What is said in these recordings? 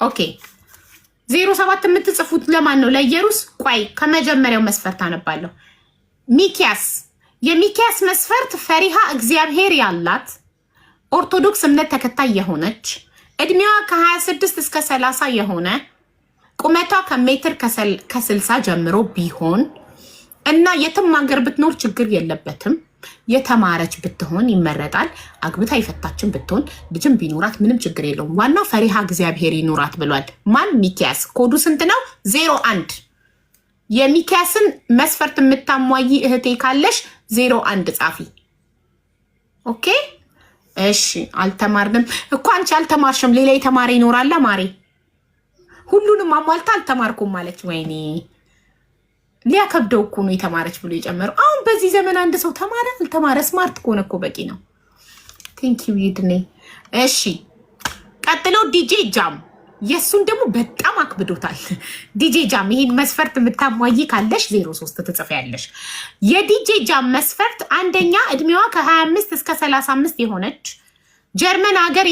ኦኬ 07 የምትጽፉት ለማን ነው? ለኢየሩስ። ቆይ ከመጀመሪያው መስፈርት አነባለሁ። ሚኪያስ የሚኪያስ መስፈርት ፈሪሃ እግዚአብሔር ያላት ኦርቶዶክስ እምነት ተከታይ የሆነች እድሜዋ ከ26 እስከ 30 የሆነ ቁመቷ ከሜትር ከ60 ጀምሮ ቢሆን እና የትም ሀገር ብትኖር ችግር የለበትም። የተማረች ብትሆን ይመረጣል። አግብታ የፈታችን ብትሆን ልጅም ቢኖራት ምንም ችግር የለውም። ዋናው ፈሪሃ እግዚአብሔር ይኑራት ብሏል። ማን? ሚኪያስ። ኮዱ ስንት ነው? 01። የሚኪያስን መስፈርት የምታሟይ እህቴ ካለሽ 01 ጻፊ። ኦኬ እሺ። አልተማርንም እኮ አንቺ አልተማርሽም። ሌላ የተማረ ይኖራል ማሬ። ሁሉንም አሟልታ አልተማርኩም ማለች። ወይኔ ሊያከብደው እኮ ነው የተማረች ብሎ የጨመረው። አሁን በዚህ ዘመን አንድ ሰው ተማረ አልተማረ ስማርት ከሆነ እኮ በቂ ነው። ቴንኪው ይድኔ። እሺ ቀጥሎ ዲጄ ጃም። የእሱን ደግሞ በጣም አክብዶታል ዲጄ ጃም። ይህን መስፈርት የምታሟይ ካለሽ 03 ትጽፊያለሽ። የዲጄ ጃም መስፈርት አንደኛ እድሜዋ ከ25 እስከ 35 የሆነች ጀርመን ሀገር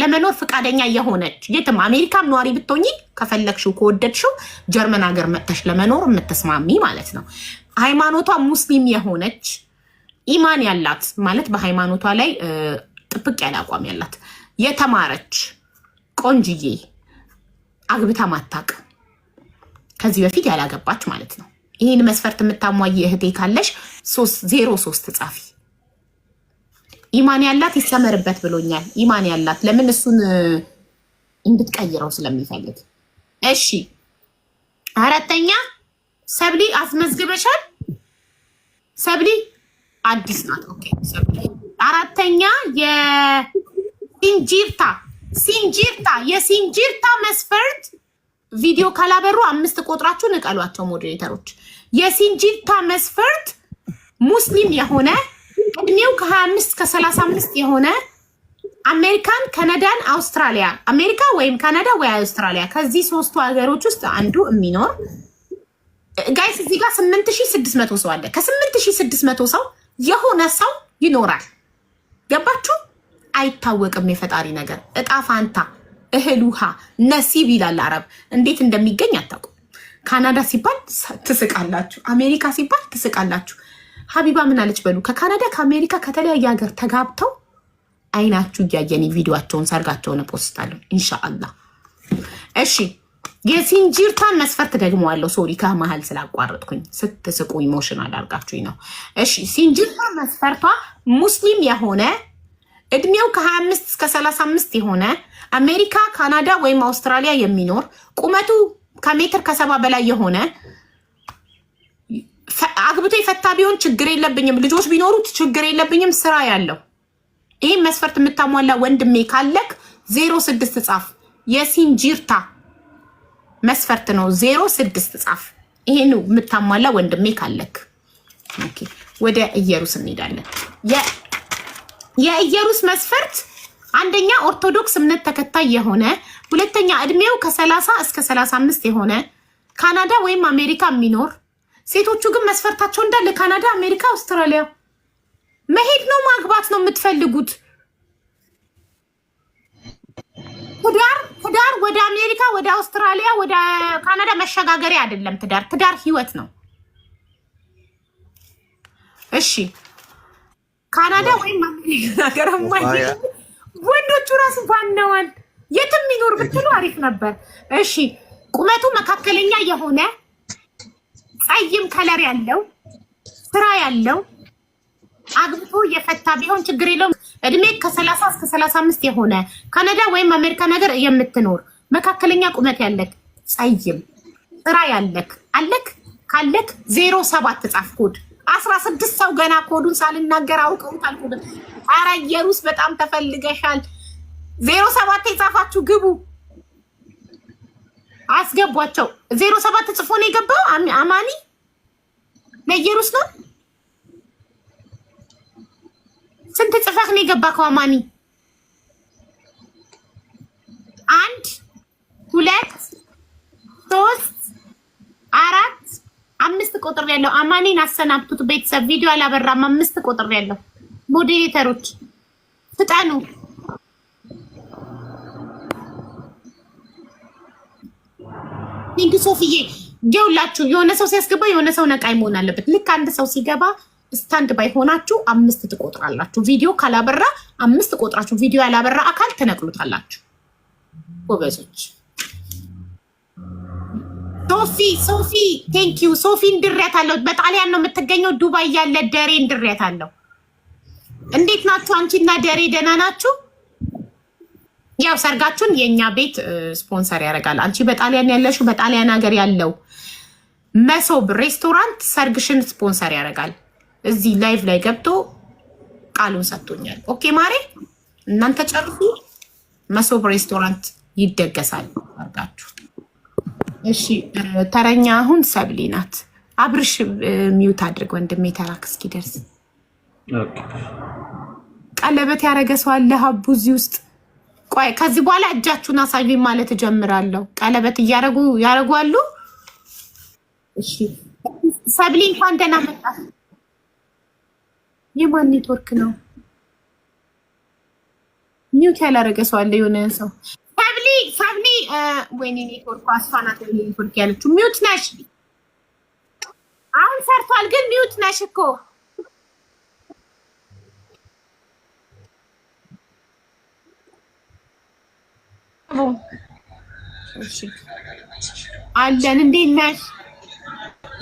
ለመኖር ፍቃደኛ የሆነች የትም አሜሪካም ነዋሪ ብትሆኚ ከፈለግሽው ከወደድሽው ጀርመን ሀገር መጥተሽ ለመኖር የምትስማሚ ማለት ነው። ሃይማኖቷ ሙስሊም የሆነች ኢማን ያላት ማለት በሃይማኖቷ ላይ ጥብቅ ያለ አቋም ያላት የተማረች ቆንጅዬ አግብታ ማታቅ ከዚህ በፊት ያላገባች ማለት ነው። ይህን መስፈርት የምታሟይ እህቴ ካለሽ 03 ጻፊ። ኢማን ያላት ይሰመርበት ብሎኛል። ኢማን ያላት ለምን እሱን እንድትቀይረው ስለሚፈልግ። እሺ አራተኛ ሰብሊ አስመዝግበሻል? ሰብሊ አዲስ ናት። ኦኬ ሰብሊ። አራተኛ የሲንጂርታ መስፈርት ቪዲዮ ካላበሩ 5 ቆጥራችሁ ንቀሏቸው ሞዴሬተሮች። የሲንጂርታ መስፈርት ሙስሊም የሆነ እድሜው ከ25 እስከ 35 የሆነ አሜሪካን፣ ካናዳን፣ አውስትራሊያ አሜሪካ ወይም ካናዳ ወይ አውስትራሊያ ከዚህ 3ቱ ሀገሮች ውስጥ አንዱ የሚኖር ጋይስ። እዚህ ጋር 8600 ሰው አለ። ከ8600 ሰው የሆነ ሰው ይኖራል። ገባችሁ? አይታወቅም የፈጣሪ ነገር። እጣ ፋንታ እህል ውሃ ነሲብ ይላል አረብ። እንዴት እንደሚገኝ አታውቁም። ካናዳ ሲባል ትስቃላችሁ፣ አሜሪካ ሲባል ትስቃላችሁ። ሀቢባ ምን አለች በሉ። ከካናዳ ከአሜሪካ ከተለያየ ሀገር ተጋብተው አይናችሁ እያየን ቪዲዮቸውን ሰርጋቸውን ፖስታለሁ ኢንሻአላህ። እሺ የሲንጂርታን መስፈርት ደግሞ አለው። ሶሪ ከመሀል ስላቋረጥኩኝ ስትስቁ ኢሞሽናል አድርጋችሁኝ ነው። እሺ ሲንጂርታ መስፈርቷ ሙስሊም የሆነ እድሜው ከ25 እስከ 35 የሆነ አሜሪካ፣ ካናዳ ወይም አውስትራሊያ የሚኖር ቁመቱ ከሜትር ከ70 በላይ የሆነ አግብቶ የፈታ ቢሆን ችግር የለብኝም፣ ልጆች ቢኖሩት ችግር የለብኝም፣ ስራ ያለው። ይህ መስፈርት የምታሟላ ወንድሜ ካለክ 06 ጻፍ። የሲንጂርታ መስፈርት ነው 06 ጻፍ። ይሄን የምታሟላ ወንድሜ ካለክ። ኦኬ ወደ ኢየሩስ እንሄዳለን። የኢየሩስ መስፈርት አንደኛ ኦርቶዶክስ እምነት ተከታይ የሆነ፣ ሁለተኛ እድሜው ከ30 እስከ 35 የሆነ ካናዳ ወይም አሜሪካ የሚኖር። ሴቶቹ ግን መስፈርታቸው እንዳለ ካናዳ፣ አሜሪካ፣ አውስትራሊያ መሄድ ነው ማግባት ነው የምትፈልጉት። ትዳር ወደ አሜሪካ፣ ወደ አውስትራሊያ፣ ወደ ካናዳ መሸጋገሪያ አይደለም። ትዳር ህይወት ነው። እሺ ካናዳ ወይም አሜሪካ ወንዶቹ ራሱ ባነዋል። የትም ይኖር ብትሉ አሪፍ ነበር። እሺ ቁመቱ መካከለኛ የሆነ ጸይም ከለር ያለው ስራ ያለው አግብቶ የፈታ ቢሆን ችግር የለውም። እድሜ ከ30 እስከ 35 የሆነ ካናዳ ወይም አሜሪካ ነገር የምትኖር መካከለኛ ቁመት ያለክ ጸይም ስራ ያለክ ካለክ 07 ጻፍ። ኮድ 16 ሰው ገና ኮዱን ሳልናገር አውቀውታል። ኮድ ኧረ ኢየሩስ በጣም ተፈልገሻል። 07 የጻፋችሁ ግቡ አስገቧቸው። 07 ጽፎ ነው የገባው። አማኒ ለኢየሩስ ነው። ስንት ጽፈህ ነው የገባከው አማኒ? 1 2 3 4 5 ቁጥር ያለው አማኒን አሰናብቱት። ቤተሰብ ቪዲዮ አላበራም። 5 ቁጥር ያለው ሞዴሬተሮች ፍጠኑ። ቴንክ ሶፊዬ። ይኸውላችሁ የሆነ ሰው ሲያስገባ የሆነ ሰው ነቃይ መሆን አለበት። ልክ አንድ ሰው ሲገባ ስታንድ ባይ ሆናችሁ 5 ትቆጥራላችሁ። ቪዲዮ ካላበራ 5 ቆጥራችሁ፣ ቪዲዮ ያላበራ አካል ትነቅሉታላችሁ። ጎበዞች። ሶፊ ቴንክ ዩ ሶፊ። እንድሬያታለሁ። በጣሊያን ነው የምትገኘው። ዱባይ ያለ ደሬ እንድሬያታለሁ። እንዴት ናችሁ? አንቺና ደሬ ደህና ናችሁ? ያው ሰርጋችሁን የኛ ቤት ስፖንሰር ያደርጋል። አንቺ በጣሊያን ያለሽው በጣሊያን ሀገር ያለው መሶብ ሬስቶራንት ሰርግሽን ስፖንሰር ያደርጋል። እዚህ ላይቭ ላይ ገብቶ ቃሉን ሰጥቶኛል። ኦኬ ማሬ እናንተ ጨርሱ። መሶብ ሬስቶራንት ይደገሳል አርጋችሁ። እሺ ተረኛ አሁን ሰብሊ ናት። አብርሽ ሚውት አድርግ ወንድሜ፣ ተራክ እስኪደርስ። ቀለበት ያደረገ ሰው አለ ሀቡ እዚህ ውስጥ? ቆይ ከዚህ በኋላ እጃችሁን አሳዩኝ ማለት እጀምራለሁ። ቀለበት ያረጉ። እሺ ሰብሊ እንኳን ደህና መጣሽ። የማን ኔትወርክ ነው? ሚውት ያላረገ ሰው አለ የሆነ ሰው። ሰብሊ ወይኔ ኔትወርክ አስፋናት ኔትወርክ ያለችው። ሚውት ነሽ። አሁን ሰርቷል ግን ሚውት ነሽ እኮ። አለን እንዴት ነሽ?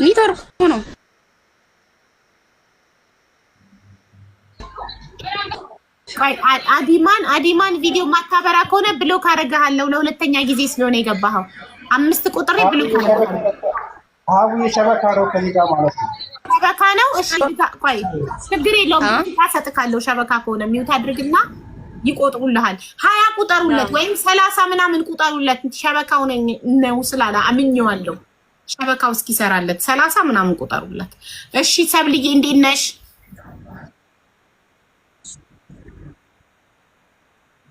ኔትወርኩ ነው። አዲማን ቪዲዮ ማታበራ ከሆነ ብሎክ አደርግሃለሁ። ለሁለተኛ ጊዜ ስለሆነ የገባኸው 5 ቁጥሬ ብሎክ አደርግሃለሁ። ሸበካ ነው ከዚህ ጋር ማለት ነው። ሸበካ ነው። እሺ ቆይ ችግር የለውም። ታሰጥካለሁ። ሸበካ ከሆነ ሚውት አድርግና ይቆጥሩልሃል። 20 ቁጠሩለት ወይም 30 ምናምን ቁጠሩለት። ሸበካው ነው ስላላ አምኜዋለሁ። ሸበካው እስኪሰራለት 30 ምናምን ቁጠሩለት። እሺ ሰብልዬ እንዴት ነሽ?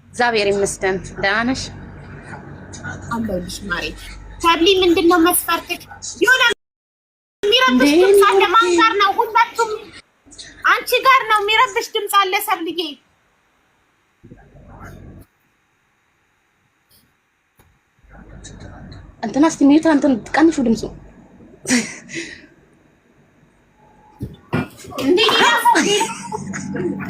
እግዚአብሔር ይመስገን። ደህና ነሽ? አለሁልሽ ማሬ። ሰብሊ ምንድነው መስፈርትሽ? የሆነ የሚረብሽ ድምፅ አለ። ማን ጋር ነው? ሁላችሁም አንቺ ጋር ነው የሚረብሽ ድምፅ አለ ሰብልዬ። እንትና እስቲ ሚዩት እንትን ቀንሹ ድምፁ።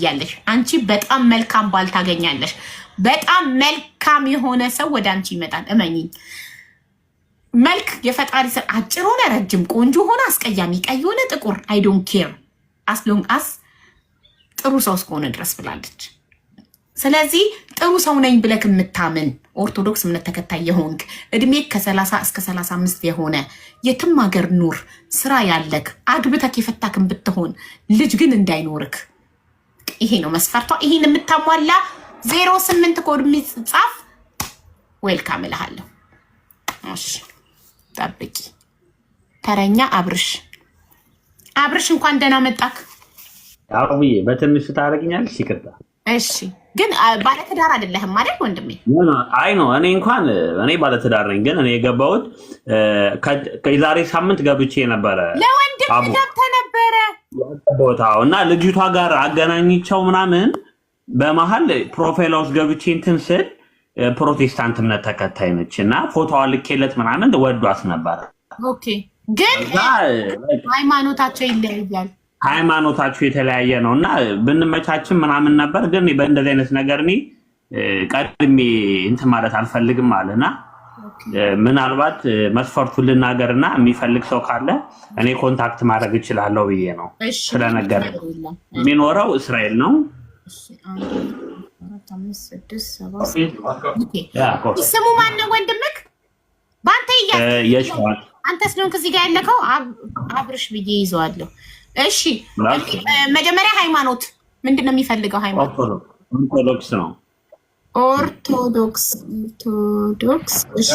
ያለሽ አንቺ በጣም መልካም ባል ታገኛለሽ። በጣም መልካም የሆነ ሰው ወደ አንቺ ይመጣል። እመኚኝ። መልክ የፈጣሪ ስራ። አጭር ሆነ ረጅም፣ ቆንጆ ሆነ አስቀያሚ፣ ቀይ ሆነ ጥቁር፣ አይ ዶንት ኬር አስ ሎንግ አስ ጥሩ ሰው እስከሆነ ድረስ ብላለች። ስለዚህ ጥሩ ሰው ነኝ ብለክ የምታምን ኦርቶዶክስ እምነት ተከታይ የሆንክ እድሜ ከ30 እስከ 35 የሆነ የትም ሀገር ኑር፣ ስራ ያለክ፣ አግብተክ የፈታክን ብትሆን ልጅ ግን እንዳይኖርክ፣ ይሄ ነው መስፈርቷ። ይሄን የምታሟላ 08 ኮድ የሚጻፍ ዌልካም እልሃለሁ። እሺ ጠብቂ። ተረኛ አብርሽ እንኳን ደህና መጣክ። አውዬ በትንሹ ታረግኛለሽ? ይቅርታ። እሺ ግን ባለትዳር አይደለህም ማለት ወንድሜ? አይ ነው እኔ ባለትዳር ነኝ። ግን እኔ የገባሁት ከዛሬ ሳምንት ገብቼ ነበረ። ለወንድም ገብተህ ነበረ ቦታው እና ልጅቷ ጋር አገናኝቸው ምናምን በመሀል ፕሮፋይል ውስጥ ገብቼ እንትን ስል ፕሮቴስታንት እምነት ተከታይ ነች እና ፎቶዋ ልኬለት ምናምን ወዷት ነበረ። ኦኬ ግን ሃይማኖታቸው ይለያያል። ሃይማኖታችሁ የተለያየ ነው እና ብንመቻችን ምናምን ነበር። ግን በእንደዚህ አይነት ነገር እኔ ቀድሜ እንትን ማለት አልፈልግም አለና ምናልባት መስፈርቱን ልናገርና የሚፈልግ ሰው ካለ እኔ ኮንታክት ማድረግ እችላለሁ ብዬ ነው ስለነገር። የሚኖረው እስራኤል ነው። ስሙ ማነው ወንድምክ? በአንተ የሸዋል አንተ ስለሆንክ እዚህ ጋር ያለከው አብርሽ ብዬ ይዘዋለሁ። እሺ መጀመሪያ ሃይማኖት ምንድን ነው የሚፈልገው? ሃይማኖት ኦርቶዶክስ ነው። ኦርቶዶክስ። እሺ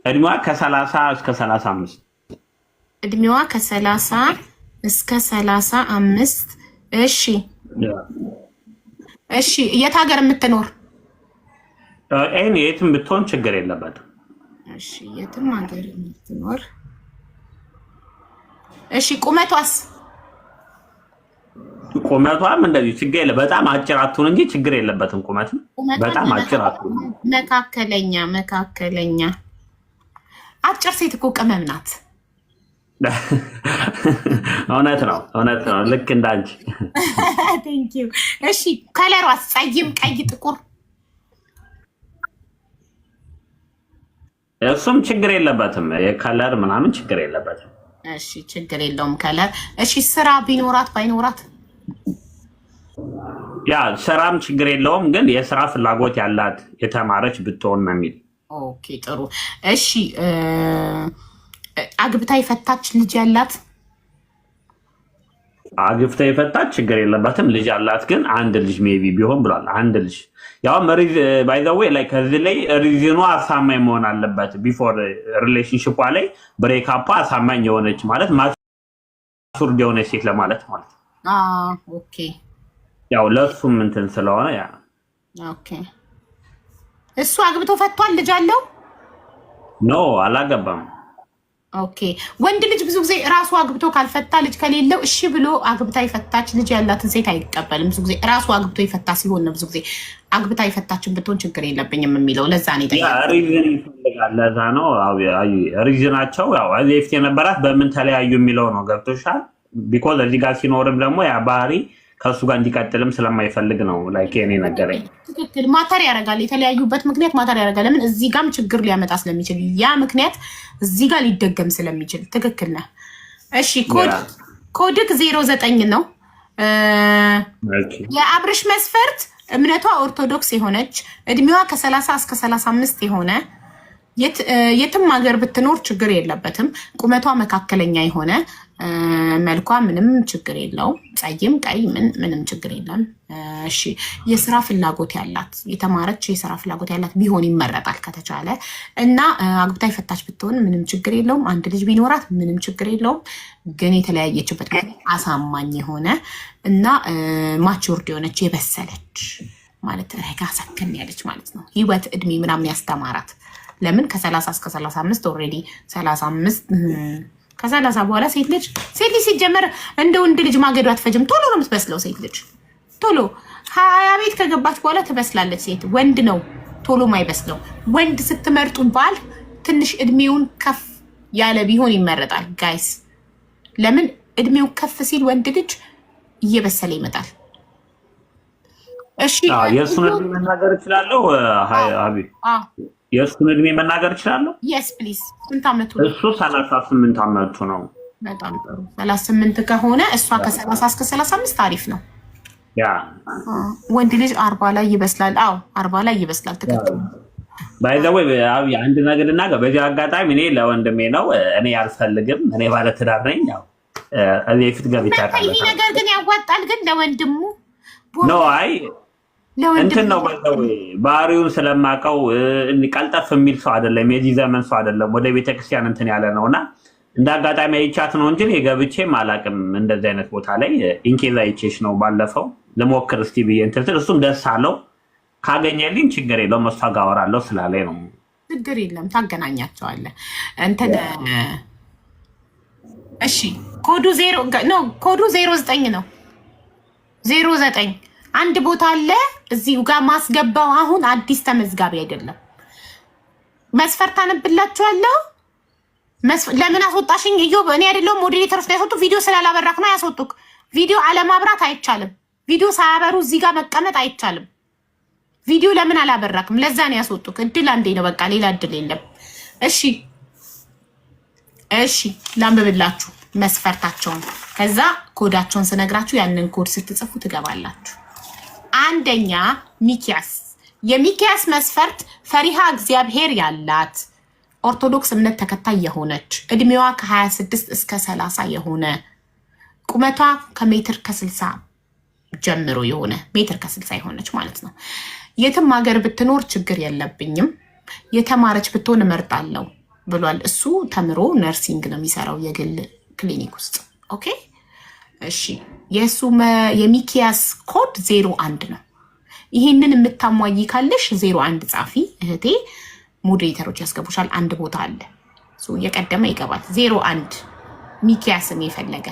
እድሜዋ ከ30 እስከ 35 እድሜዋ ከ30 እስከ 35 እሺ የት ሀገር የምትኖር? የትም ብትሆን ችግር የለበትም። እሺ የትም ሀገር የምትኖር። እሺ ቁመቷስ? ቁመቷም እንደዚህ ችግር የለ። በጣም አጭር አትሁን እንጂ ችግር የለበትም። ቁመትም በጣም አጭር አትሁን። መካከለኛ አጭር ሴት እኮ ቅመም ናት። እውነት ነው። ልክ እንዳንቺ። ቴንክ ዩ። እሺ ከለሯስ? ፀይም፣ ቀይ፣ ጥቁር? እሱም ችግር የለበትም። የከለር ምናምን ችግር የለበትም። እሺ ችግር የለውም ከለር። እሺ ስራ ቢኖራት ባይኖራት? ያ ስራም ችግር የለውም፣ ግን የስራ ፍላጎት ያላት የተማረች ብትሆን ነው የሚል። ኦኬ ጥሩ። እሺ አግብታ የፈታች ልጅ ያላት? አግብታ የፈታች ችግር የለባትም። ልጅ ያላት ግን አንድ ልጅ ሜቢ ቢሆን ብሏል። አንድ ልጅ ያው ባይ ዘ ዌይ ላይ ከዚህ ላይ ሪዝኑ አሳማኝ መሆን አለበት። ቢፎር ሪሌሽንሽፕ ላይ ብሬክአፕ አሳማኝ የሆነች ማለት ማቹርድ የሆነች ሴት ለማለት ማለት ነው። ኦኬ ያው ለሱም እንትን ስለሆነ ያ ኦኬ። እሱ አግብቶ ፈቷል? ልጅ አለው? ኖ አላገባም። ኦኬ። ወንድ ልጅ ብዙ ጊዜ ራሱ አግብቶ ካልፈታ ልጅ ከሌለው እሺ ብሎ አግብታ የፈታች ልጅ ያላትን ሴት አይቀበልም። ብዙ ጊዜ ራሱ አግብቶ የፈታ ሲሆን ነው ብዙ ጊዜ አግብታ የፈታችን ብትሆን ችግር የለብኝም የሚለው። ለዛ ነው ሪዝን ይፈልጋል። ለዛ ነው ሪዝናቸው ያው ፊት የነበራት በምን ተለያዩ የሚለው ነው። ገብቶሻል? ቢኮዝ እዚህ ጋር ሲኖርም ደግሞ ያ ባህሪ ከእሱ ጋር እንዲቀጥልም ስለማይፈልግ ነው። ላይክ እኔ ነገረኝ። ትክክል። ማተር ያደርጋል። የተለያዩበት ምክንያት ማተር ያደርጋል። ለምን? እዚህ ጋርም ችግር ሊያመጣ ስለሚችል ያ ምክንያት እዚህ ጋር ሊደገም ስለሚችል። ትክክል ነህ። እሺ ኮድክ 09 ነው። የአብርሽ መስፈርት እምነቷ ኦርቶዶክስ የሆነች እድሜዋ ከ30 እስከ 35 የሆነ የትም ሀገር ብትኖር ችግር የለበትም። ቁመቷ መካከለኛ የሆነ መልኳ ምንም ችግር የለውም። ፀይም ቀይ ምንም ችግር የለም። እሺ የስራ ፍላጎት ያላት የተማረች የስራ ፍላጎት ያላት ቢሆን ይመረጣል ከተቻለ እና አግብታ የፈታች ብትሆን ምንም ችግር የለውም። አንድ ልጅ ቢኖራት ምንም ችግር የለውም። ግን የተለያየችበት አሳማኝ የሆነ እና ማቹርድ የሆነች የበሰለች ማለት ረጋ ሰከን ያለች ማለት ነው። ህይወት እድሜ ምናምን ያስተማራት ለምን ከ30 እስከ 35 ኦልሬዲ 35 ከ30 በኋላ ሴት ልጅ ሲጀመር እንደ ወንድ ልጅ ማገዶ አትፈጅም። ቶሎ ነው የምትበስለው ሴት ልጅ ቶሎ 20 ቤት ከገባች በኋላ ትበስላለች። ሴት ወንድ ነው ቶሎ ማይበስለው። ወንድ ስትመርጡ ባል ትንሽ እድሜውን ከፍ ያለ ቢሆን ይመረጣል ጋይስ። ለምን እድሜው ከፍ ሲል ወንድ ልጅ እየበሰለ ይመጣል። እሺ የእሱን እድሜ መናገር እችላለሁ? አቢ የእሱን እድሜ መናገር እችላለሁ? የስ ፕሊዝ። ስንት አመቱ ነው? እሱ 38 አመቱ ነው። በጣም ጥሩ። 38 ከሆነ እሷ ከ30 እስከ 35 አሪፍ ነው። ያ ወንድ ልጅ 40 ላይ ይበስላል። 40 ላይ ይበስላል። ትክክል። ባይ ዘ ወይ አንድ ነገር ልናገር በዚህ አጋጣሚ። እኔ ለወንድሜ ነው፣ እኔ አልፈልግም። እኔ ባለ ትዳር ነኝ። ያው እዚህ ፊት ገብቻለሁ። ይሄ ነገር ግን ያዋጣል። ግን ለወንድሙ ኖ አይ እንትን ነው ባይዘው ባህሪውን ስለማቀው ቀልጠፍ የሚል ሰው አይደለም። የዚህ ዘመን ሰው አይደለም። ወደ ቤተክርስቲያን እንትን ያለ ነውና እንደ አጋጣሚ አይቻት ነው እንጂ የገብቼም አላቅም እንደዚህ አይነት ቦታ ላይ ኢንኬዝ አይቼሽ ነው ባለፈው ልሞክር እስቲ ብዬ እንትን እሱም ደስ አለው። ካገኘልኝ ችግር የለውም እሷ ጋር አወራለሁ ስላለኝ ነው። ችግር የለም ታገናኛቸዋለህ እንትን። እሺ ኮዱ 09 ነው 09 አንድ ቦታ አለ እዚሁ ጋር ማስገባው። አሁን አዲስ ተመዝጋቢ አይደለም። መስፈርት አነብላችኋለሁ። ለምን አስወጣሽኝ? እዮብ እኔ አይደለሁም ሞዴሬተሮች ላይ ያስወጡ። ቪዲዮ ስላላበራክ ነው ያስወጡክ። ቪዲዮ አለማብራት አይቻልም። ቪዲዮ ሳያበሩ እዚህ ጋር መቀመጥ አይቻልም። ቪዲዮ ለምን አላበራክም? ለዛ ነው ያስወጡክ። እድል አንዴ ነው በቃ፣ ሌላ እድል የለም። እሺ ላንብብላችሁ መስፈርታቸውን። ከዛ ኮዳቸውን ስነግራችሁ ያንን ኮድ ስትጽፉ ትገባላችሁ። አንደኛ ሚኪያስ። የሚኪያስ መስፈርት ፈሪሃ እግዚአብሔር ያላት ኦርቶዶክስ እምነት ተከታይ የሆነች እድሜዋ ከ26 እስከ 30 የሆነ ቁመቷ ከሜትር ከ60 ጀምሮ የሆነ ሜትር ከ60 የሆነች ማለት ነው። የትም ሀገር ብትኖር ችግር የለብኝም፣ የተማረች ብትሆን እመርጣለሁ ብሏል። እሱ ተምሮ ነርሲንግ ነው የሚሰራው የግል ክሊኒክ ውስጥ። ኦኬ እሺ። የእሱ የሚኪያስ ኮድ 01 ነው። ይሄንን የምታሟይ ካለሽ 01 ጻፊ እህቴ። ሞዴሬተሮች ያስገቡሻል። አንድ ቦታ አለ የቀደመ ይገባል። 01 ሚኪያስን የፈለገ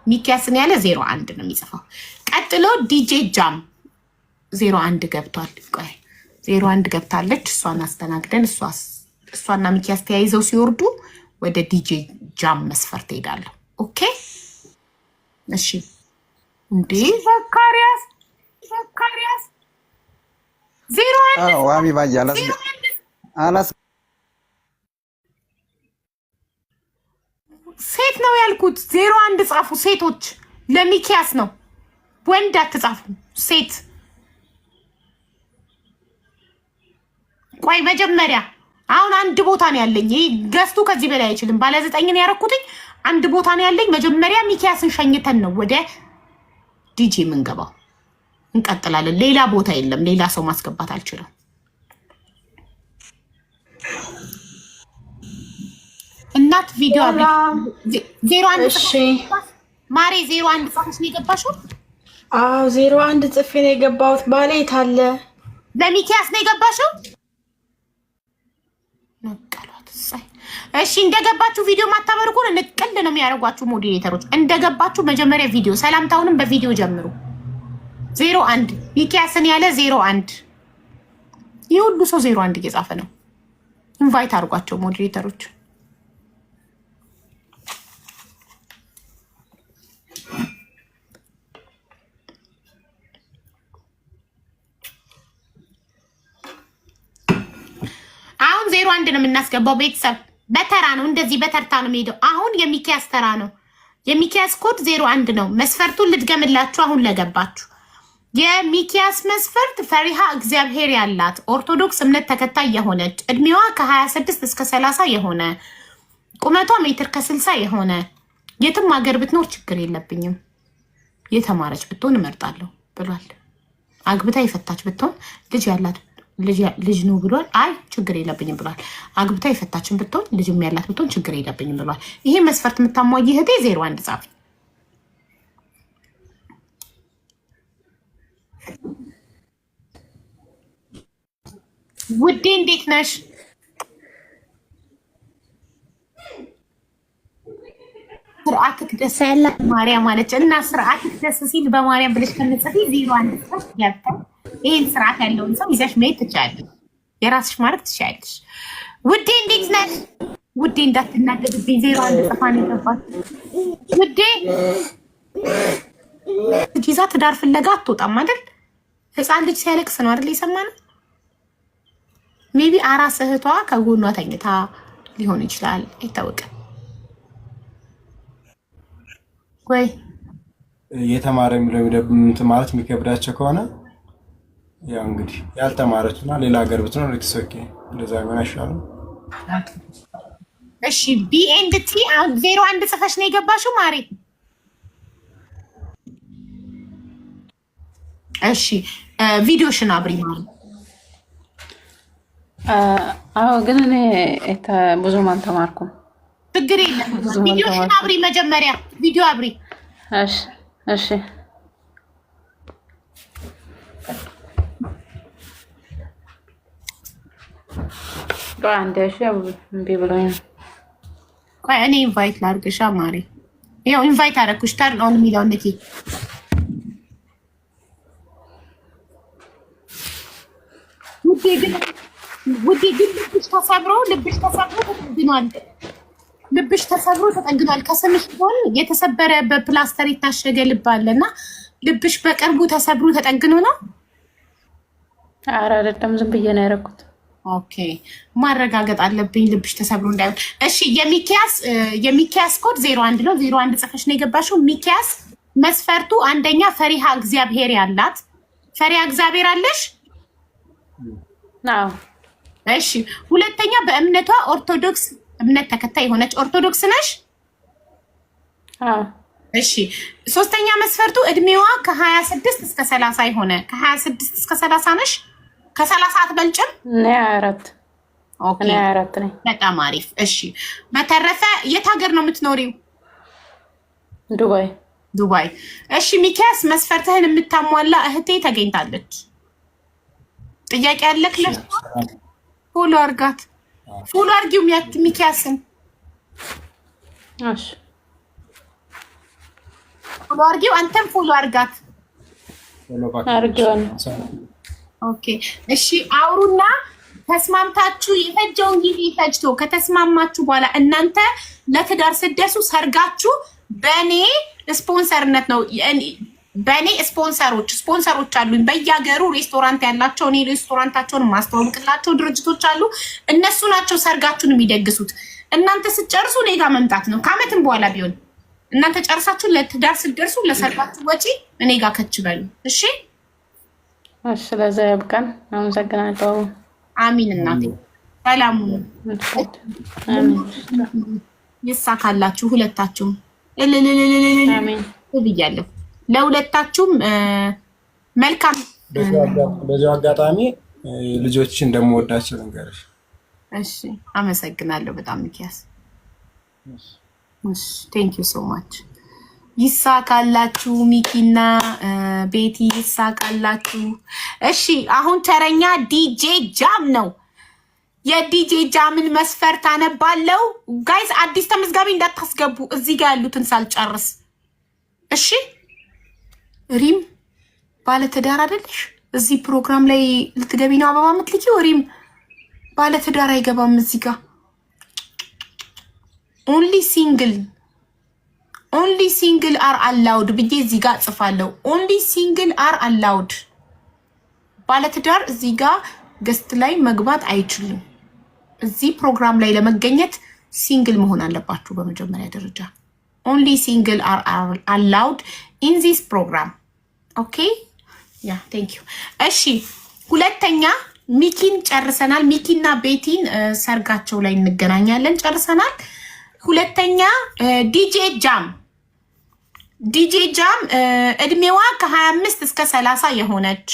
ሚኪያስን ያለ 01 ነው የሚጽፈው። ቀጥሎ ዲጄ ጃም 01 ገብቷል። ቆይ 01 ገብታለች። እሷን አስተናግደን እሷና ሚኪያስ ተያይዘው ሲወርዱ ወደ ዲጄ ጃም መስፈርት ሄዳለሁ። ኦኬ እሺ። እንዴ ዘካሪያስ 01 ዋሚ ባያላስ አላስ ሴት ነው ያልኩት። 01 ጻፉ ሴቶች። ለሚኪያስ ነው፣ ወንድ አትጻፉ። ሴት ቆይ መጀመሪያ አሁን አንድ ቦታ ነው ያለኝ። ይሄ ገዝቱ ከዚህ በላይ አይችልም። ባለ 9 ነው ያረኩትኝ። አንድ ቦታ ነው ያለኝ። መጀመሪያ ሚኪያስን ሸኝተን ነው ወደ ዲጂ የምንገባው። እንቀጥላለን። ሌላ ቦታ የለም። ሌላ ሰው ማስገባት አልችልም። እናት ቪዲዮ 01 እሺ ማሬ 01 ጽፈሽ ነው የገባሽው? አዎ 01 ጽፌ ነው የገባሁት። ባሌ ታለ ለሚኪያስ ነው የገባሽው? ነቀሏት። እሺ እንደገባችሁ ቪዲዮ ማታበሩ ከሆነ ንቅል ነው የሚያደርጓችሁ ሞዴሬተሮች። እንደገባችሁ መጀመሪያ ቪዲዮ ሰላምታውንም በቪዲዮ ጀምሩ። 01 ሚኪያስን ያለ 01 ይህ ሁሉ ሰው 01 እየጻፈ ነው። ኢንቫይት አድርጓቸው ሞዴሬተሮች። አሁን 01 ነው የምናስገባው። ቤተሰብ በተራ ነው፣ እንደዚህ በተርታ ነው የሚሄደው። አሁን የሚኪያስ ተራ ነው። የሚኪያስ ኮድ 01 ነው። መስፈርቱን ልድገምላችሁ አሁን ለገባችሁ። የሚኪያስ መስፈርት ፈሪሃ እግዚአብሔር ያላት ኦርቶዶክስ እምነት ተከታይ የሆነች እድሜዋ ከ26 እስከ 30 የሆነ ቁመቷ ሜትር ከ60 የሆነ የትም ሀገር ብትኖር ችግር የለብኝም የተማረች ብትሆን እመርጣለሁ ብሏል። አግብታ የፈታች ብትሆን ልጅ ያላት ልጅ ነው ብሏል። አይ ችግር የለብኝም ብሏል። አግብታ የፈታችን ብትሆን ልጅም ያላት ብትሆን ችግር የለብኝም ብሏል። ይሄ መስፈርት የምታሟይ እህቴ 01 ጻፊ። ውዴ እንዴት ነሽ? ስርዓትክ ደስ ያለ ማርያም አለች እና ስርዓትክ ደስ ሲል በማርያም ብለሽ ከመጽፊ 01 ጽፈሽ ገብታ ይሄን ስርዓት ያለውን ሰው ይዘሽ መሄድ ትችያለሽ። የራስሽ ማድረግ ትችያለሽ። ውዴ እንዴት ነሽ? ውዴ እንዳትናደድብኝ 01 ጽፋ ነው የገባች። ውዴ ጂዛ ትዳር ፍለጋ አትወጣም አይደል? ህፃን ልጅ ሲያለቅስ ነው አይደል የሰማነው? ሜቢ አራስ እህቷ ከጎኗ ተኝታ ሊሆን ይችላል፣ አይታወቅም። ወይ የተማረ የሚለው ማለት የሚከብዳቸው ከሆነ ያው እንግዲህ ያልተማረችና ሌላ ሀገር ብትኖር ኦኬ፣ እንደዛ ቢሆን አይሻልም? እሺ ቢኤንድቲ 01 ጽፈሽ ነው የገባሽው ማሪ? እሺ ቪዲዮሽን አብሪ ማለት አዎ፣ ግን እኔ ብዙም አልተማርኩም። ችግር የለም። ቪዲዮሽን አብሪ፣ መጀመሪያ ቪዲዮ አብሪ። እሺ እሺ አንዴሽ እምቢ ብሎኝ ነው። ቆይ እኔ ኢንቫይት ላድርግሻ ማሪ። ያው ኢንቫይት አደረኩሽ። ተርን ኦን የሚለውን ንኪ። ውዴ ግን ልብሽ ተሰብሮ ተጠግኗል። ከስምሽ ጎን የተሰበረ በፕላስተር የታሸገ ልብ አለና ልብሽ በቅርቡ ተሰብሮ ተጠግኖ ነው? ኧረ አይደለም፣ ዝም ብዬ ነው ያደረኩት። ኦኬ ማረጋገጥ አለብኝ ልብሽ ተሰብሮ እንዳይሆን። እሺ የሚኪያስ ኮድ 01 ነው። 01 ጽፈሽ ነው የገባሽው። ሚኪያስ መስፈርቱ አንደኛ ፈሪሃ እግዚአብሔር ያላት። ፈሪሃ እግዚአብሔር አለሽ? አዎ። እሺ ሁለተኛ በእምነቷ ኦርቶዶክስ እምነት ተከታይ የሆነች ኦርቶዶክስ ነሽ? አዎ። እሺ ሶስተኛ መስፈርቱ እድሜዋ ከ26 እስከ 30 የሆነ። ከ26 እስከ 30 ነሽ? ከ30 አትበልጭም? እኔ 24። ኦኬ እኔ 24 ነኝ። በጣም አሪፍ። እሺ በተረፈ የት ሀገር ነው የምትኖሪው? ዱባይ። እሺ ሚኪያስ መስፈርትህን የምታሟላ እህቴ ተገኝታለች። ጥያቄ ያለክ ፎሎ አርጋት። ፎሎ አርጊው ሚኪያስን። እሺ ፎሎ አድርጊው። አንተም ፎሎ አድርጋት። አድርጌዋለሁ። ኦኬ እሺ፣ አውሩና ተስማምታችሁ የፈጀውን ጊዜ ፈጅቶ ከተስማማችሁ በኋላ እናንተ ለትዳር ስትደርሱ ሰርጋችሁ በእኔ ስፖንሰርነት ነው። በእኔ ስፖንሰሮች አሉኝ በየሀገሩ ሬስቶራንት ያላቸው፣ እኔ ሬስቶራንታቸውን ማስተዋወቅላቸው ድርጅቶች አሉ። እነሱ ናቸው ሰርጋችሁን የሚደግሱት። እናንተ ስትጨርሱ እኔ ጋር መምጣት ነው። ከአመትም በኋላ ቢሆን እናንተ ጨርሳችሁ ለትዳር ስትደርሱ ለሰርጋችሁ ወጪ እኔ ጋር ከች በሉ። እሺ ስለዛ ያብቃን። አመሰግናለሁ። አሚን እናቴ። ሰላሙ ይሳካላችሁ ሁለታችሁም። አሜን ብያለሁ ለሁለታችሁም። መልካም። በዚሁ አጋጣሚ ልጆችን እንደምወዳቸው ልንገርሽ። እሺ አመሰግናለሁ በጣም ሚኪያስ። እሺ ቴንክ ዩ ሶ ማች። ይሳካላችሁ ሚኪና ቤቲ ይሳካላችሁ። እሺ አሁን ተረኛ ዲጄ ጃም ነው። የዲጄ ጃምን መስፈርት አነባለው። ጋይስ አዲስ ተመዝጋቢ እንዳታስገቡ እዚህ ጋር ያሉትን ሳልጨርስ። እሺ ሪም ባለትዳር አይደለሽ? እዚህ ፕሮግራም ላይ ልትገቢ ነው አበባ የምትልኪው? ሪም ባለትዳር አይገባም እዚህ ጋር። ኦንሊ ሲንግል አር አላውድ ብዬ እዚህ ጋር ጽፋለሁ። ኦንሊ ሲንግል አር አላውድ። ባለትዳር እዚህ ጋር ገስት ላይ መግባት አይችሉም። እዚህ ፕሮግራም ላይ ለመገኘት ሲንግል መሆን አለባችሁ በመጀመሪያ ደረጃ። ኦንሊ ሲንግል አር አላውድ ኢን ዚስ ፕሮግራም። ኦኬ ያ ቴንክ ዩ። እሺ ሁለተኛ ሚኪን ጨርሰናል። ሚኪና ቤቲን ሰርጋቸው ላይ እንገናኛለን። ጨርሰናል። ሁለተኛ ዲጄ ጃም እድሜዋ ከ25 እስከ 30 የሆነች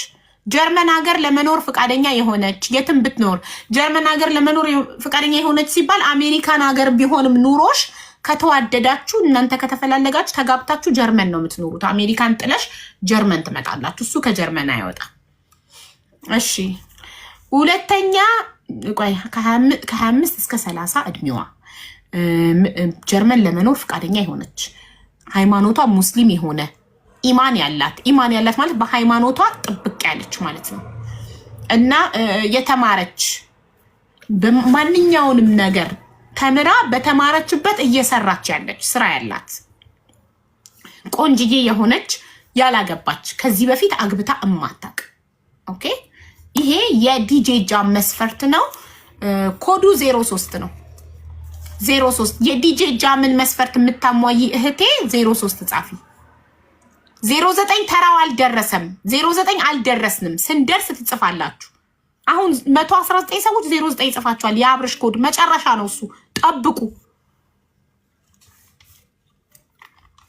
ጀርመን ሀገር ለመኖር ፈቃደኛ የሆነች፣ የትም ብትኖር ጀርመን ሀገር ለመኖር ፈቃደኛ የሆነች ሲባል አሜሪካን ሀገር ቢሆንም ኑሮሽ ከተዋደዳችሁ እናንተ ከተፈላለጋችሁ ተጋብታችሁ ጀርመን ነው የምትኖሩት። አሜሪካን ጥለሽ ጀርመን ትመጣላችሁ። እሱ ከጀርመን አይወጣ። እሺ ሁለተኛ ከ25 እስከ 30 እድሜዋ ጀርመን ለመኖር ፈቃደኛ የሆነች ሃይማኖቷ ሙስሊም የሆነ ኢማን ያላት ማለት በሃይማኖቷ ጥብቅ ያለች ማለት ነው እና የተማረች በማንኛውንም ነገር ተምራ በተማረችበት እየሰራች ያለች ስራ ያላት ቆንጅዬ የሆነች ያላገባች ከዚህ በፊት አግብታ እማታቅ። ኦኬ ይሄ የዲጄ ጃም መስፈርት ነው። ኮዱ 03 ነው። 03 የዲጄ ጃምን መስፈርት የምታሟይ እህቴ 03 ጻፊ። 09 ተራው አልደረሰም። 09 አልደረስንም። ስንደርስ ትጽፋላችሁ። አሁን 119 ሰዎች 09 ጽፋችኋል። የአብርሽ ኮድ መጨረሻ ነው እሱ። ጠብቁ።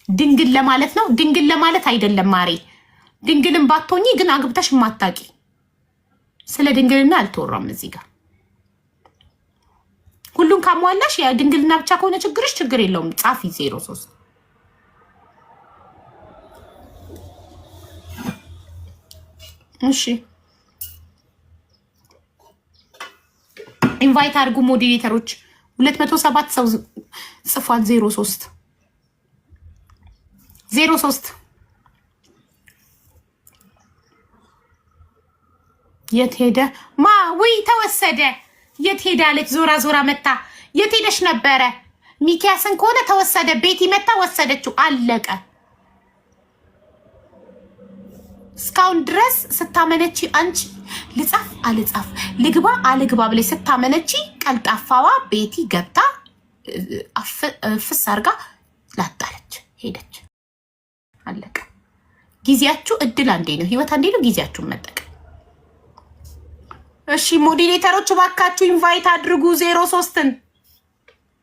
ድንግል ለማለት ነው። ድንግል ለማለት አይደለም ማሬ። ድንግልን ባትሆኚ ግን አግብተሽ ማታቂ። ስለ ድንግልና አልተወራም እዚህ ጋር። ሁሉን ካሟላሽ ያ ድንግልና ብቻ ከሆነ ችግርሽ ችግር የለውም። ጻፊ 03 እሺ ኢንቫይት አድርጉ ሞዴሬተሮች። 207 ሰው ጽፏል። 03 የት ሄደ? ውይ ተወሰደ። የት ሄዳለች? ዞራ ዞራ መታ። የት ሄደሽ ነበረ? ሚኪያስን ከሆነ ተወሰደ። ቤቲ መታ ወሰደችው። አለቀ። እስካሁን ድረስ ስታመነቺ አንቺ ልጻፍ አልጻፍ ልግባ አልግባ ብለሽ ስታመነቺ ቀልጣፋዋ ቤቲ ገብታ ፍስ አርጋ ላጣለች፣ ሄደች። አለቀ። ጊዜያችሁ እድል አንዴ ነው፣ ህይወት አንዴ ነው። ጊዜያችሁን መጠቀም። እሺ ሞዴሬተሮች እባካችሁ ኢንቫይት አድርጉ 03ን።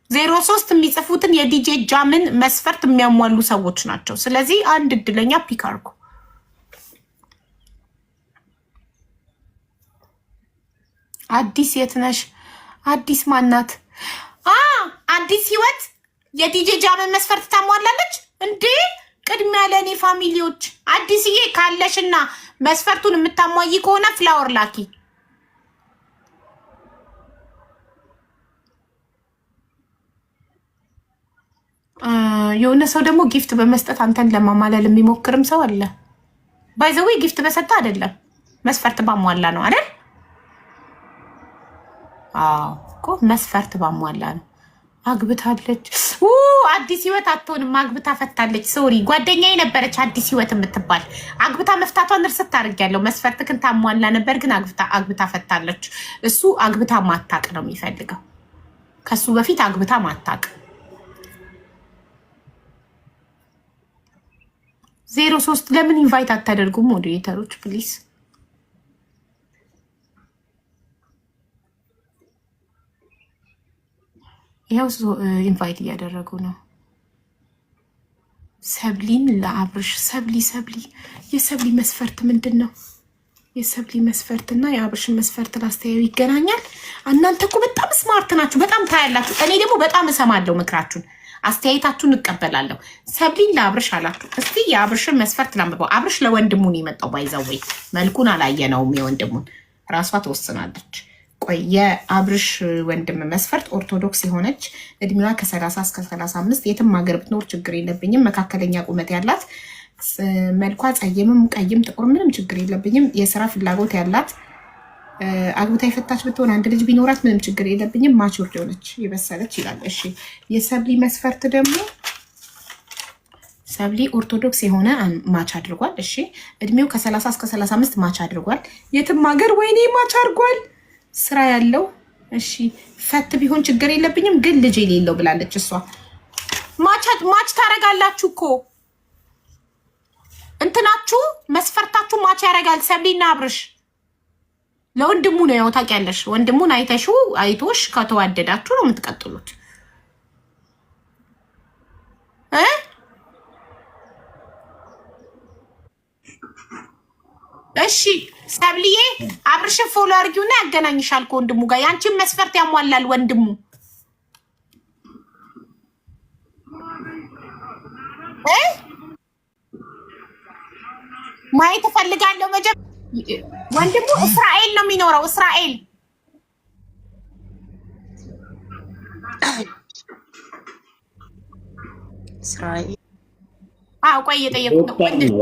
03 የሚጽፉትን የዲጄ ጃምን መስፈርት የሚያሟሉ ሰዎች ናቸው። ስለዚህ አንድ እድለኛ ፒክ አድርጉ። አዲስ የት ነሽ? አዲስ ማናት? አዲስ ህይወት የዲጄ ጃምን መስፈርት ታሟላለች እንዴ? ቅድሚያ ለእኔ ፋሚሊዎች አዲስዬ ካለሽና መስፈርቱን የምታሟይ ከሆነ ፍላወር ላኪ። የሆነ ሰው ደግሞ ጊፍት በመስጠት አንተን ለማማለል የሚሞክርም ሰው አለ። ባይዘዌ ጊፍት በሰጠ አይደለም መስፈርት ባሟላ ነው አይደል? አዎ እኮ መስፈርት ባሟላ ነው። አግብታለች። አዲስ ህይወት አትሆንም። አግብታ ፈታለች። ሶሪ ጓደኛዬ ነበረች አዲስ ህይወት የምትባል አግብታ መፍታቷን እርስት አድርጊያለሁ። መስፈርት ግን ታሟላ ነበር፣ ግን አግብታ ፈታለች። እሱ አግብታ ማታቅ ነው የሚፈልገው። ከሱ በፊት አግብታ ማታቅ 03 ለምን ኢንቫይት አታደርጉም? ሞዴሬተሮች ፕሊዝ። ይኸው ኢንቫይት እያደረጉ ነው። ሰብሊን ለአብርሽ ሰብሊ የሰብሊ መስፈርት ምንድን ነው? የሰብሊ መስፈርትና የአብርሽን መስፈርት ላስተያዩ ይገናኛል? እናንተ እኮ በጣም ስማርት ናችሁ፣ በጣም ታያላችሁ። እኔ ደግሞ በጣም እሰማለሁ ምክራችሁን፣ አስተያየታችሁን እቀበላለሁ። ሰብሊን ለአብርሽ አላችሁ። እስቲ የአብርሽን መስፈርት ላምበው። አብርሽ ለወንድሙ ነው የመጣው። ባይዘወይ መልኩን አላየነውም። የወንድሙን ራሷ ተወስናለች። ቆይ የአብርሽ ወንድም መስፈርት ኦርቶዶክስ የሆነች እድሜዋ ከ30 እስከ 35 የትም ሀገር ብትኖር ችግር የለብኝም። መካከለኛ ቁመት ያላት መልኳ ጸይምም ቀይም ጥቁር ምንም ችግር የለብኝም። የስራ ፍላጎት ያላት አግብታ የፈታች ብትሆን አንድ ልጅ ቢኖራት ምንም ችግር የለብኝም። ማቹርድ የሆነች የበሰለች ይላል። እሺ የሰብሊ መስፈርት ደግሞ ሰብሊ ኦርቶዶክስ የሆነ ማች አድርጓል። እሺ እድሜው ከ30 እስከ 35 ማች አድርጓል። የትም ሀገር ወይኔ ማች አድርጓል። ስራ ያለው እሺ ፈት ቢሆን ችግር የለብኝም ግን ልጅ የሌለው ብላለች እሷ። ማች ታረጋላችሁ እኮ እንትናችሁ መስፈርታችሁ ማች ያረጋል። ሰብሊና አብርሽ ለወንድሙ ነው ያው ታውቂያለሽ። ወንድሙን አይቶሽ ከተዋደዳችሁ ነው የምትቀጥሉት። እሺ ሰብሊዬ አብርሽን ፎሎ አድርጊውና ያገናኝሻል ከወንድሙ ጋር። ያንቺን መስፈርት ያሟላል ወንድሙ። ማየት እፈልጋለሁ። ወንድሙ እስራኤል ነው የሚኖረው። እስራኤል ቆይ እየጠየቁት ነው።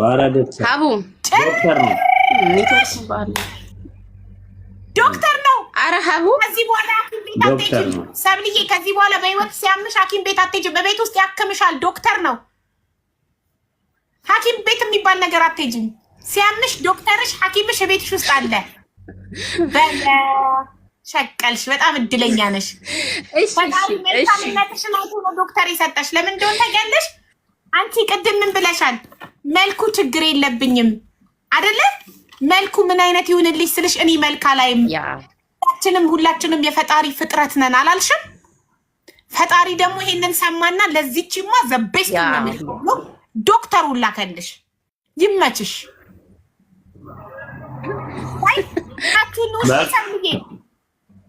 ዶክተር ነው። ኧረ ሀቡ ከዚህ በኋላ ሐኪም ቤት አትሄጂም ሰብልዬ። ከዚህ በኋላ በህይወት ሲያምሽ ሐኪም ቤት አትሄጂም። በቤት ውስጥ ያክምሻል። ዶክተር ነው። ሐኪም ቤት የሚባል ነገር አትሄጂም። ሲያምሽ ዶክተርሽ ሐኪምሽ ቤትሽ ውስጥ አለ። ሸቀልሽ። በጣም እድለኛ ነሽ። መልካምነትሽን አይቶ ነው ዶክተር የሰጠሽ። ለምን እንደሆነ ታውቂያለሽ? አንቺ ቅድም ምን ብለሻል? መልኩ ችግር የለብኝም አይደለ? መልኩ ምን አይነት ይሁንልሽ ስልሽ እኔ መልክ አላይም። ሁላችንም የፈጣሪ ፍጥረት ነን አላልሽም? ፈጣሪ ደግሞ ይሄንን ሰማና ለዚህችማ ዘቤስት ነው ዶክተሩ ላከልሽ። ይመችሽ።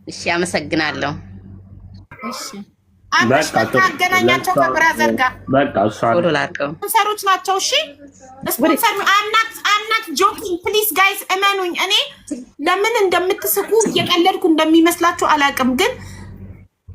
እሺ አመሰግናለሁ። እሺ አገናኛቸው ከብራዘር ጋር ስፖንሰሮች ናቸው። እሺ ስፖንሰር አምናት ጆኪንግ ፕሊዝ ጋይስ እመኑኝ። እኔ ለምን እንደምትስቁ እየቀለድኩ እንደሚመስላችሁ አላውቅም፣ ግን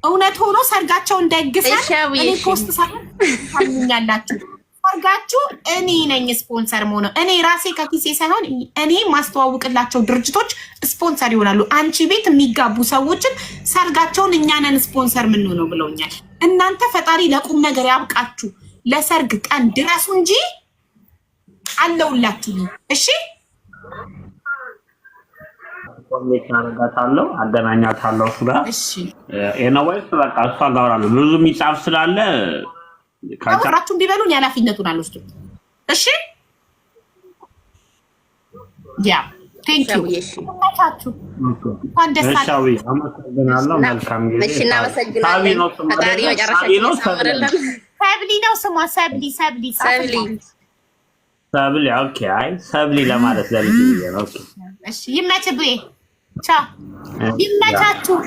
እውነት ሆኖ ሰርጋቸው እንዳይገሳል እኔ ፖስት ሳምኛላችሁ። ሰርጋችሁ እኔ ነኝ ስፖንሰር መሆነው። እኔ ራሴ ከኪሴ ሳይሆን እኔ ማስተዋወቅላቸው ድርጅቶች ስፖንሰር ይሆናሉ። አንቺ ቤት የሚጋቡ ሰዎችን ሰርጋቸውን እኛ ነን ስፖንሰር ምን ነው ብለውኛል። እናንተ ፈጣሪ ለቁም ነገር ያብቃችሁ። ለሰርግ ቀን ድረሱ እንጂ አለውላችሁ። እሺ አረጋታለሁ፣ አገናኛታለሁ እሱ ጋር። እሺ ኤነወይስ በቃ እሷ ጋር አወራለሁ። ብዙ የሚጻፍ ስላለ አብራችሁን ቢበሉኝ ኃላፊነቱን አልወስድም። እሺ ያ ቴንክ ዩ ታችሁ አንደሳው አመሰግናለሁ። መልካም ጊዜ። እሺ እናመሰግናለን። ፈጣሪ መጨረሻችን ያሳምርልን። ሰብሊ ነው ስሟ። ሰብሊ ኦኬ። አይ ሰብሊ ለማለት ለልጅ ነው። ኦኬ እሺ ይመችህ ብዬ ቻው። ይመቻችሁ።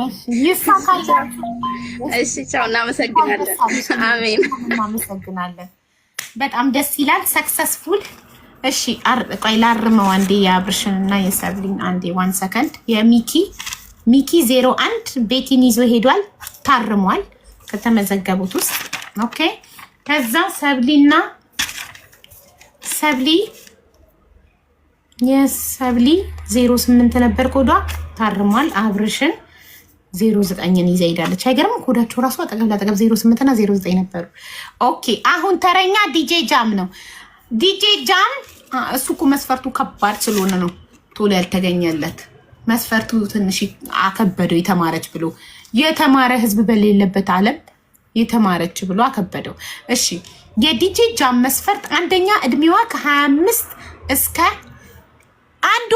እሺ ይሳካላችሁ። እሺ ቻው። እናመሰግናለን። አሜን። እናመሰግናለን። በጣም ደስ ይላል። ሰክሰስፉል። እሺ ቆይ ላርመው አንዴ የአብርሽንና የሰብሊን አንዴ 1 ሰከንድ። የሚኪ 01 ቤቲን ይዞ ሄዷል። ታርሟል ከተመዘገቡት ውስጥ ኦኬ ከዛ ሰብሊና ሰብሊ የሰብሊ 08 ነበር ኮዷ ታርሟል። አብርሽን 09ን ይዛ ሄዳለች። አይገርም? ኮዳቸው ራሱ አጠገብ ለአጠገብ 08 እና 09 ነበሩ። ኦኬ አሁን ተረኛ ዲጄ ጃም ነው። ዲጄ ጃም እሱ እኮ መስፈርቱ ከባድ ስለሆነ ነው ቶሎ ያልተገኘለት። መስፈርቱ ትንሽ አከበደው። የተማረች ብሎ የተማረ ህዝብ በሌለበት ዓለም የተማረች ብሎ አከበደው። እሺ የዲጄ ጃም መስፈርት አንደኛ እድሜዋ ከ25 እስከ 1